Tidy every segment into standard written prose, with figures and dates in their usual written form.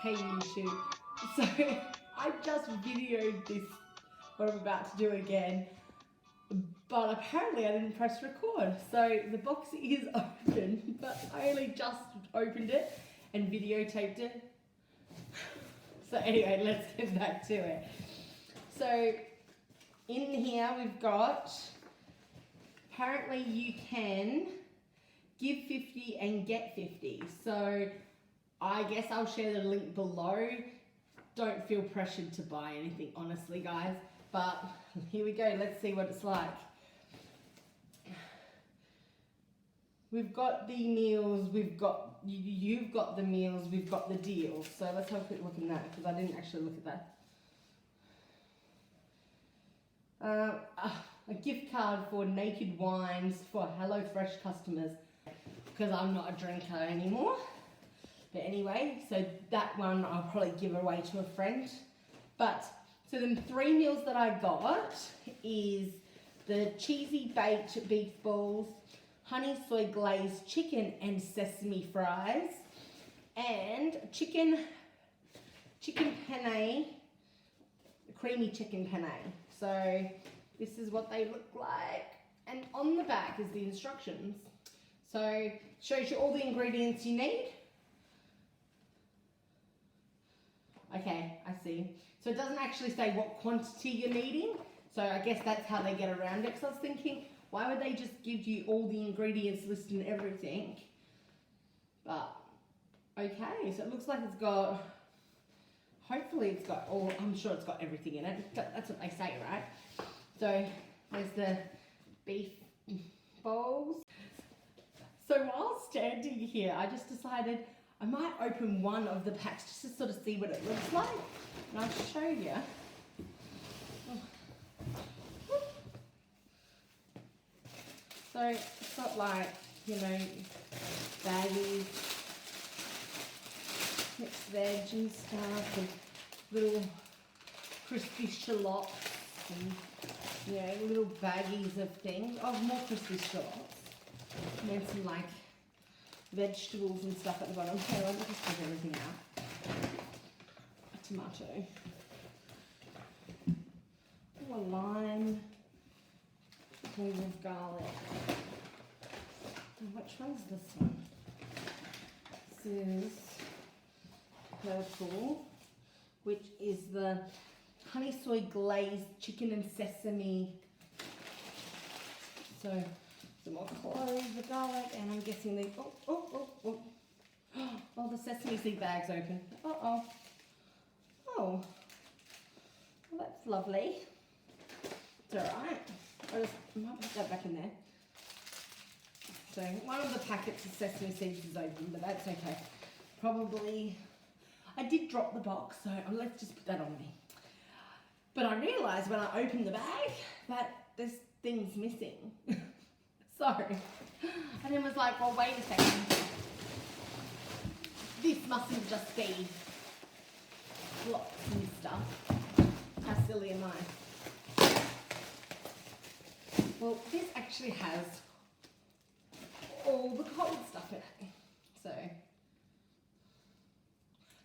Hey YouTube. So I just videoed this, what I'm about to do again, but apparently I didn't press record. So the box is open, but I only just opened it and videotaped it. So anyway, let's get back to it. So in here we've got, apparently you can give 50 and get 50. So I guess I'll share the link below. Don't feel pressured to buy anything, honestly, guys. But here we go. Let's see what it's like. We've got the meals. You've got the meals. We've got the deals. So let's have a quick look at that because I didn't actually look at that. A gift card for Naked Wines for HelloFresh customers because I'm not a drinker anymore. But anyway, so that one I'll probably give away to a friend. But, so the 3 meals that I got is the cheesy baked beef balls, honey soy glazed chicken and sesame fries, and chicken penne, creamy chicken penne. So this is what they look like. And on the back is the instructions. So it shows you all the ingredients you need. Okay, I see. So it doesn't actually say what quantity you're needing. So I guess that's how they get around it. Because I was thinking, why would they just give you all the ingredients listed and everything? But, okay, so it looks like it's got, hopefully it's got all, I'm sure it's got everything in it. That's what they say, right? So there's the beef bowls. So while standing here, I just decided I might open one of the packs just to sort of see what it looks like. And I'll show you. So it's got like, you know, baggies, mixed veg and stuff, and little crispy shallots, and, you know, little baggies of things. Oh, more crispy shallots. And then some like vegetables and stuff at the bottom. Okay, let me just take everything out. A tomato. A lime. A clove of garlic. And which one's this one? This is purple, which is the honey soy glazed chicken and sesame. So some more cloves, the garlic, and I'm guessing the oh, the sesame seed bag's open. Oh, well, that's lovely. It's all right. I might put that back in there. So one of the packets of sesame seeds is open, but that's okay. Probably, I did drop the box, so let's just put that on me. But I realised when I opened the bag that this thing's missing. Sorry. And then was like, well, wait a second. This mustn't just be lots and stuff. How silly am I? Well, this actually has all the cold stuff in it. So,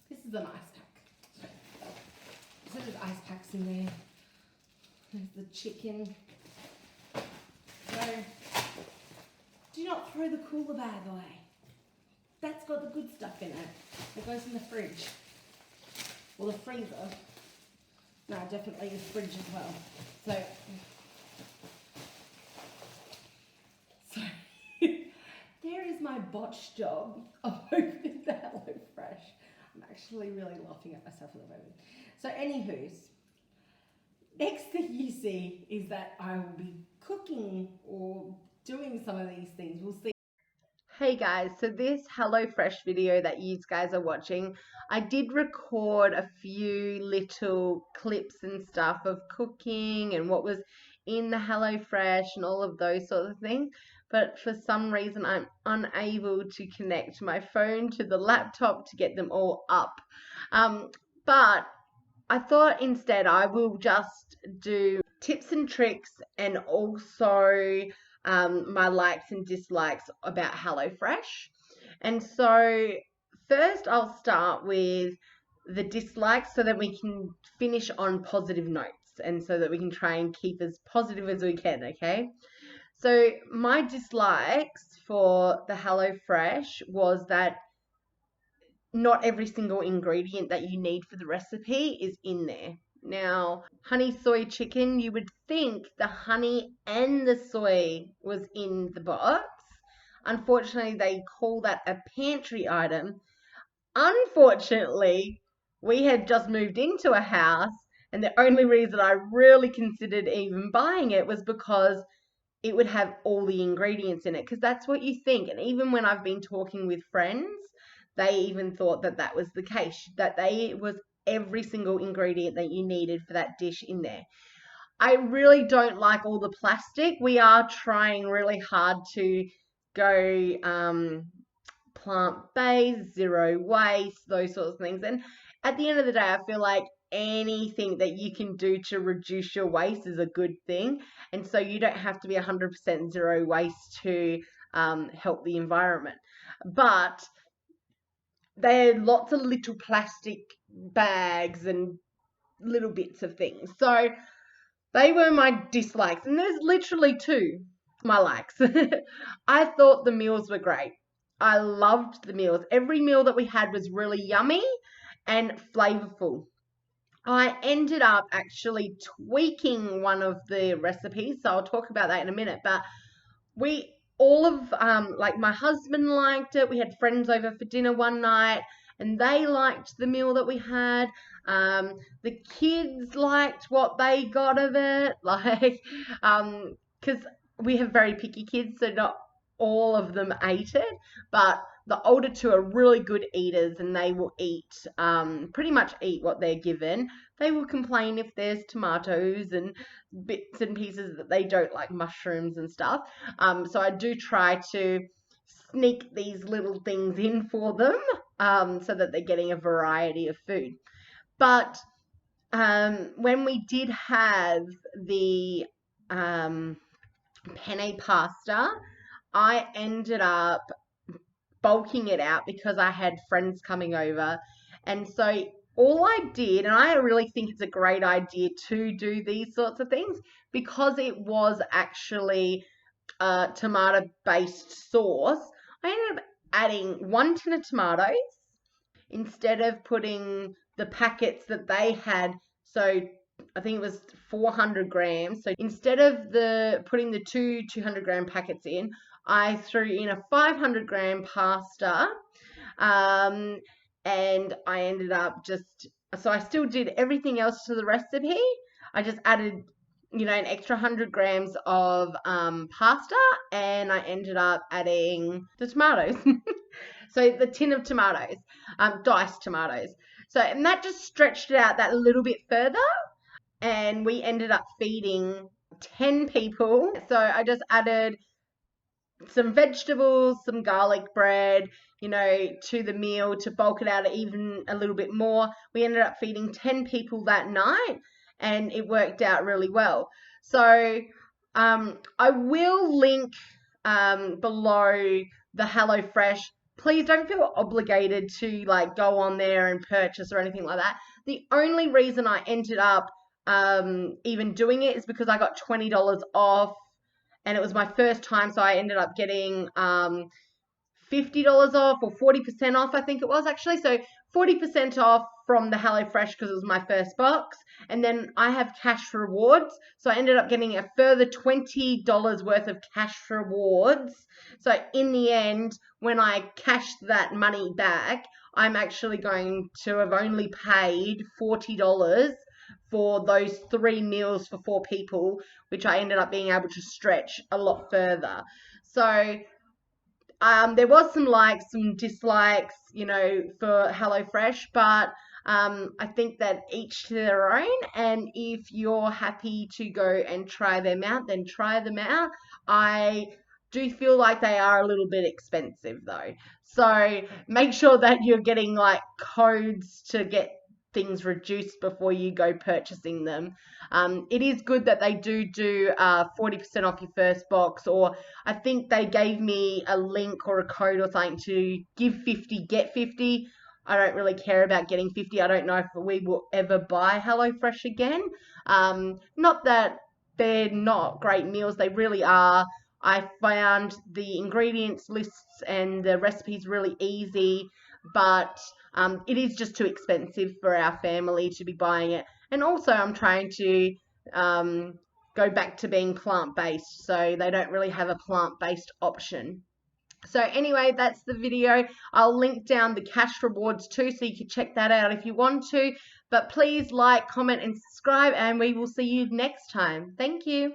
this is an ice pack. So there's ice packs in there. There's the chicken. So, do not throw the cooler bag away. That's got the good stuff in it. It goes in the fridge. Or the freezer. No, definitely the fridge as well. So there is my botched job of opening the HelloFresh. I'm actually really laughing at myself at the moment. So anywho's, next thing you see is that I will be cooking or doing some of these things. We'll see. Hey guys, so this HelloFresh video that you guys are watching, I did record a few little clips and stuff of cooking and what was in the HelloFresh and all of those sorts of things, but for some reason I'm unable to connect my phone to the laptop to get them all up. But I thought instead I will just do tips and tricks and also my likes and dislikes about HelloFresh. And so first I'll start with the dislikes so that we can finish on positive notes and so that we can try and keep as positive as we can, okay? So my dislikes for the HelloFresh was that not every single ingredient that you need for the recipe is in there. Now, honey soy chicken, you would think the honey and the soy was in the box. Unfortunately, they call that a pantry item. Unfortunately, we had just moved into a house, and the only reason I really considered even buying it was because it would have all the ingredients in it, because that's what you think. And even when I've been talking with friends, they even thought that that was the case, that they was every single ingredient that you needed for that dish in there. I really don't like all the plastic. We are trying really hard to go plant-based, zero waste, those sorts of things. And at the end of the day, I feel like anything that you can do to reduce your waste is a good thing. And so you don't have to be 100% zero waste to help the environment. But there are lots of little plastic bags and little bits of things. So they were my dislikes. And there's literally two, my likes. I thought the meals were great. I loved the meals. Every meal that we had was really yummy and flavorful. I ended up actually tweaking one of the recipes, so I'll talk about that in a minute. But we all of like my husband liked it. We had friends over for dinner one night, and they liked the meal that we had. The kids liked what they got of it, like because we have very picky kids, so not all of them ate it, but the older two are really good eaters, and they will eat pretty much eat what they're given. They will complain if there's tomatoes and bits and pieces that they don't like, mushrooms and stuff. So I do try to sneak these little things in for them so that they're getting a variety of food. But when we did have the penne pasta, I ended up bulking it out because I had friends coming over. And so all I did, and I really think it's a great idea to do these sorts of things because it was actually a tomato based sauce. I ended up adding 1 tin of tomatoes instead of putting the packets that they had. So I think it was 400 grams. So instead of putting the 200-gram packets in, I threw in a 500-gram pasta, and I ended up so I still did everything else to the recipe. I just added, an extra 100 grams of pasta, and I ended up adding the tomatoes. So the tin of tomatoes, diced tomatoes. So, and that just stretched it out that little bit further, and we ended up feeding 10 people. So I just added some vegetables, some garlic bread, to the meal to bulk it out even a little bit more. We ended up feeding 10 people that night, and it worked out really well. So I will link below the HelloFresh. Please don't feel obligated to go on there and purchase or anything like that. The only reason I ended up even doing it is because I got $20 off, and it was my first time, so I ended up getting $50 off or 40% off, I think it was actually. So 40% off from the HelloFresh because it was my first box. And then I have cash rewards. So I ended up getting a further $20 worth of cash rewards. So in the end, when I cashed that money back, I'm actually going to have only paid $40 for those 3 meals for 4 people, which I ended up being able to stretch a lot further. So there was some likes, some dislikes, for HelloFresh, but I think that each to their own. And if you're happy to go and try them out, then try them out. I do feel like they are a little bit expensive though. So make sure that you're getting codes to get things reduced before you go purchasing them. It is good that they do 40% off your first box, or I think they gave me a link or a code or something to give 50, get 50. I don't really care about getting 50. I don't know if we will ever buy HelloFresh again. Not that they're not great meals, they really are. I found the ingredients lists and the recipes really easy, but it is just too expensive for our family to be buying it. And also, I'm trying to go back to being plant-based, so they don't really have a plant-based option. So anyway, that's the video. I'll link down the cash rewards too, so you can check that out if you want to. But please like, comment, and subscribe, and we will see you next time. Thank you.